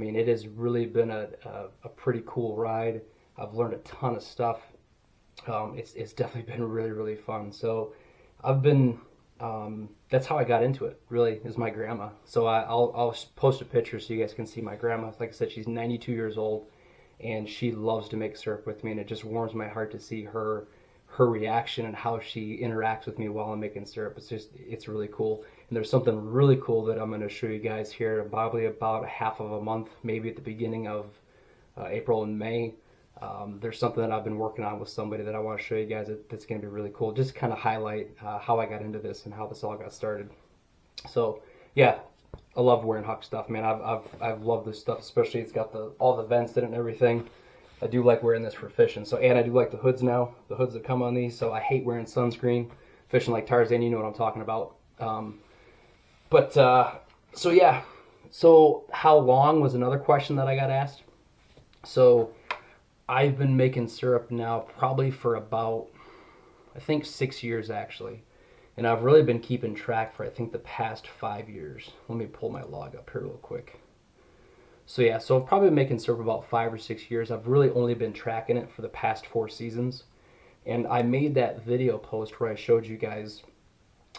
mean, it has really been a pretty cool ride. I've learned a ton of stuff. It's definitely been really, really fun. So I've been, that's how I got into it, really, is my grandma. So I'll post a picture so you guys can see my grandma. Like I said, she's 92 years old, and she loves to make syrup with me, and it just warms my heart to see her reaction and how she interacts with me while I'm making syrup. It's really cool. And there's something really cool that I'm going to show you guys here, probably about a half of a month, maybe at the beginning of April and May. There's something that I've been working on with somebody that I want to show you guys that's going to be really cool. Just kind of highlight how I got into this and how this all got started. So yeah, I love wearing Huck stuff, man. I've loved this stuff, especially it's got all the vents in it and everything. I do like wearing this for fishing. So, and I do like the hoods now, the hoods that come on these. So I hate wearing sunscreen. Fishing like Tarzan, you know what I'm talking about. So yeah. So how long was another question that I got asked. So I've been making syrup now probably for about, I think 6 years actually. And I've really been keeping track for I think the past 5 years. Let me pull my log up here real quick. So yeah, so I've probably been making syrup about 5 or 6 years. I've really only been tracking it for the past 4 seasons. And I made that video post where I showed you guys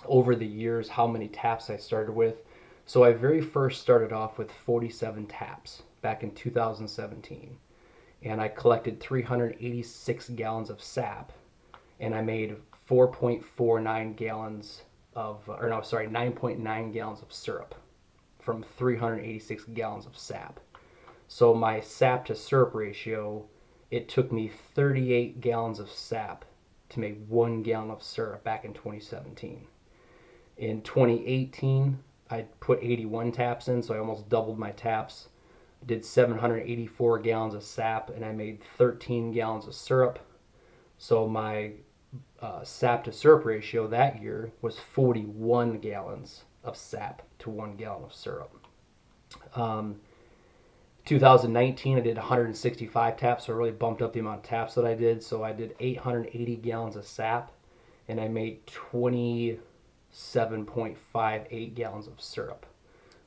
over the years how many taps I started with. So I very first started off with 47 taps back in 2017. And I collected 386 gallons of sap. And I made 4.49 gallons of, or no, sorry, 9.9 gallons of syrup from 386 gallons of sap. So my sap to syrup ratio, it took me 38 gallons of sap to make 1 gallon of syrup back in 2017. In 2018, I put 81 taps in, so I almost doubled my taps. I did 784 gallons of sap, and I made 13 gallons of syrup. So my sap to syrup ratio that year was 41 gallons of sap to 1 gallon of syrup. 2019, I did 165 taps, so I really bumped up the amount of taps that I did. So I did 880 gallons of sap, and I made 27.58 gallons of syrup.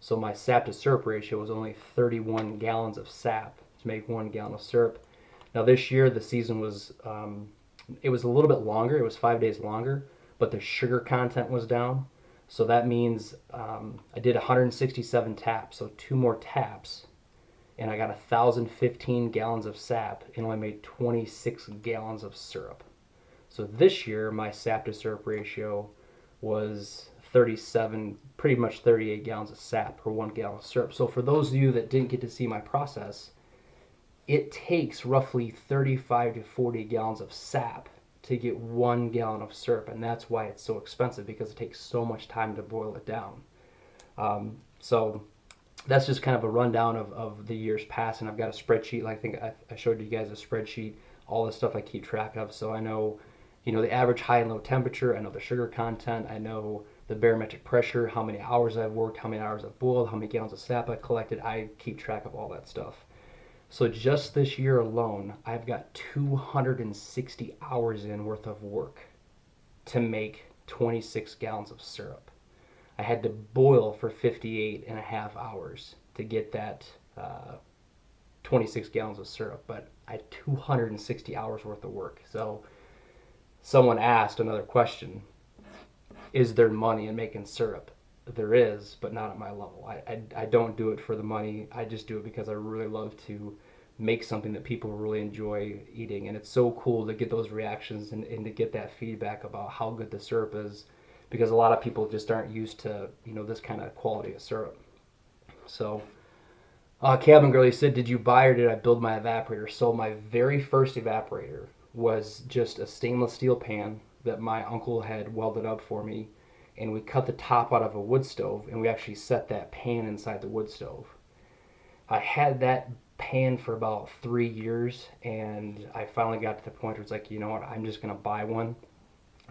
So my sap to syrup ratio was only 31 gallons of sap to make 1 gallon of syrup. Now this year, the season was, it was a little bit longer. It was 5 days longer, but the sugar content was down. So that means I did 167 taps, so 2 more taps, and I got 1,015 gallons of sap and only made 26 gallons of syrup. So this year, my sap to syrup ratio was 37, pretty much 38 gallons of sap per 1 gallon of syrup. So for those of you that didn't get to see my process, it takes roughly 35 to 40 gallons of sap to get 1 gallon of syrup, and that's why it's so expensive, because it takes so much time to boil it down. So that's just kind of a rundown of the years past, and I've got a spreadsheet. Like I think I showed you guys a spreadsheet, all the stuff I keep track of, so I know, the average high and low temperature, I know the sugar content, I know the barometric pressure, how many hours I've worked, how many hours I've boiled, how many gallons of sap I collected. I keep track of all that stuff. So just this year alone, I've got 260 hours in worth of work to make 26 gallons of syrup. I had to boil for 58 and a half hours to get that 26 gallons of syrup, but I had 260 hours worth of work. So someone asked another question, is there money in making syrup? There is, but not at my level. I don't do it for the money. I just do it because I really love to make something that people really enjoy eating. And it's so cool to get those reactions and to get that feedback about how good the syrup is, because a lot of people just aren't used to, this kind of quality of syrup. So, Cabin Girl, you said, did you buy or did I build my evaporator? So my very first evaporator was just a stainless steel pan that my uncle had welded up for me, and we cut the top out of a wood stove, and we actually set that pan inside the wood stove. I had that pan for about 3 years, and I finally got to the point where it's like, you know what, I'm just going to buy one,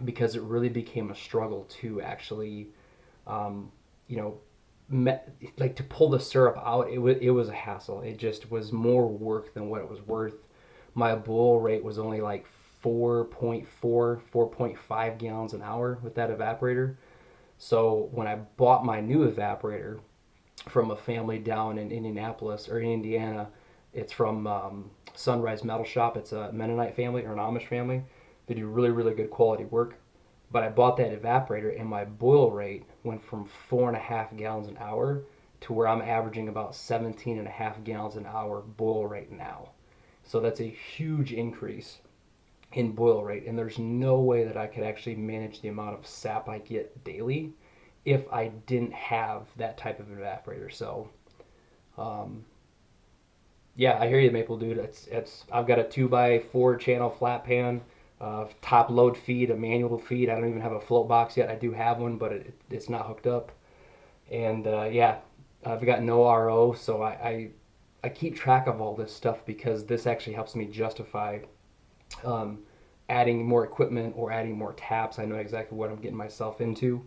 because it really became a struggle to actually, like to pull the syrup out. It was a hassle. It just was more work than what it was worth. My boil rate was only like 4.5 gallons an hour with that evaporator. So when I bought my new evaporator, from a family down in Indianapolis or in Indiana. It's from Sunrise Metal Shop. It's a Mennonite family or an Amish family. They do really, really good quality work. But I bought that evaporator and my boil rate went from 4.5 gallons an hour to where I'm averaging about 17.5 gallons an hour boil rate now. So that's a huge increase in boil rate, and there's no way that I could actually manage the amount of sap I get daily if I didn't have that type of evaporator. So, um, yeah, I hear you, Maple Dude. It's I've got a 2x4 channel flat pan, top load feed, a manual feed. I don't even have a float box yet. I do have one, but it's not hooked up. And yeah, I've got no RO, so I keep track of all this stuff because this actually helps me justify um, adding more equipment or adding more taps. I know exactly what I'm getting myself into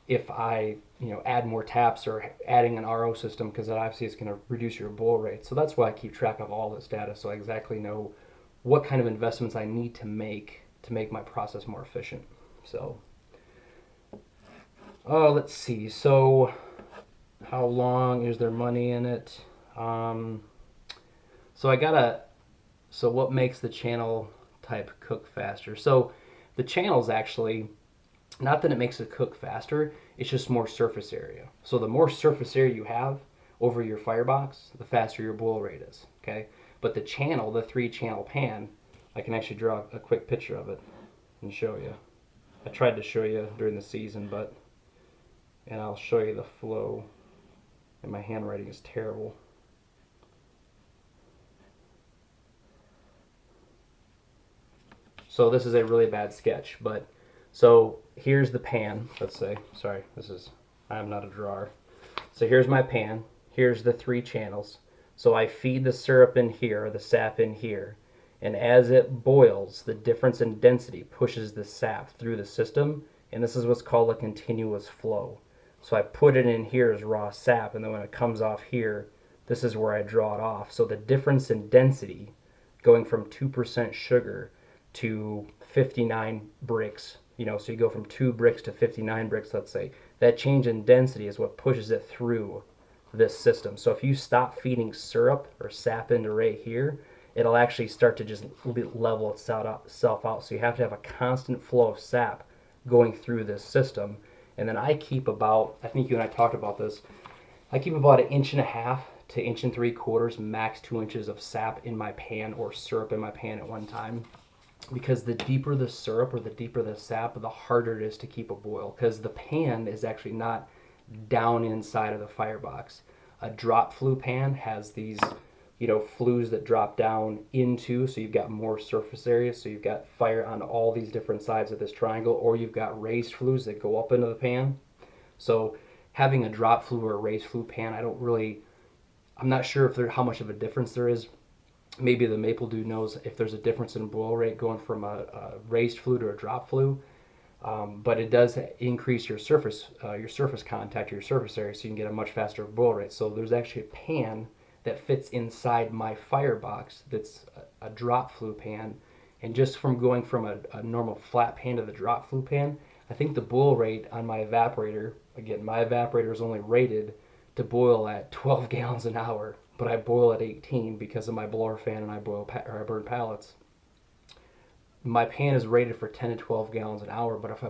if I add more taps or adding an RO system, because that obviously is going to reduce your boil rate. So that's why I keep track of all this data, so I exactly know what kind of investments I need to make my process more efficient. So let's see. So how long is there money in it? So I gotta. So what makes the channel type cook faster? So the channel's actually not that it makes it cook faster. It's just more surface area. So the more surface area you have over your firebox, the faster your boil rate is. Okay. But the channel, the 3-channel pan, I can actually draw a quick picture of it and show you. I tried to show you during the season, and I'll show you the flow. And my handwriting is terrible. So this is a really bad sketch, but so here's the pan, let's say. Sorry, I'm not a drawer. So here's my pan. Here's the 3 channels. So I feed the syrup in here, or the sap in here. And as it boils, the difference in density pushes the sap through the system. And this is what's called a continuous flow. So I put it in here as raw sap, and then when it comes off here, this is where I draw it off. So the difference in density going from 2% sugar to 59 bricks, so you go from 2 bricks to 59 bricks, let's say, that change in density is what pushes it through this system. So if you stop feeding syrup or sap into right here, it'll actually start to just level itself out. So you have to have a constant flow of sap going through this system. And then I keep about, I think you and I talked about this, I keep about 1.5 to 1.75 inches, max 2 inches of sap in my pan or syrup in my pan at one time. Because the deeper the syrup or the deeper the sap, the harder it is to keep a boil. Because the pan is actually not down inside of the firebox. A drop flue pan has these, flues that drop down into, so you've got more surface area. So you've got fire on all these different sides of this triangle, or you've got raised flues that go up into the pan. So having a drop flue or a raised flue pan, I'm not sure how much of a difference there is. Maybe the Maple Dude knows if there's a difference in boil rate going from a raised flue to a drop flue. But it does increase your surface contact, your surface area, so you can get a much faster boil rate. So there's actually a pan that fits inside my firebox that's a drop flue pan. And just from going from a normal flat pan to the drop flue pan, I think the boil rate on my evaporator, again, my evaporator is only rated to boil at 12 gallons an hour, but I boil at 18 because of my blower fan, and I burn pallets. My pan is rated for 10 to 12 gallons an hour, but if I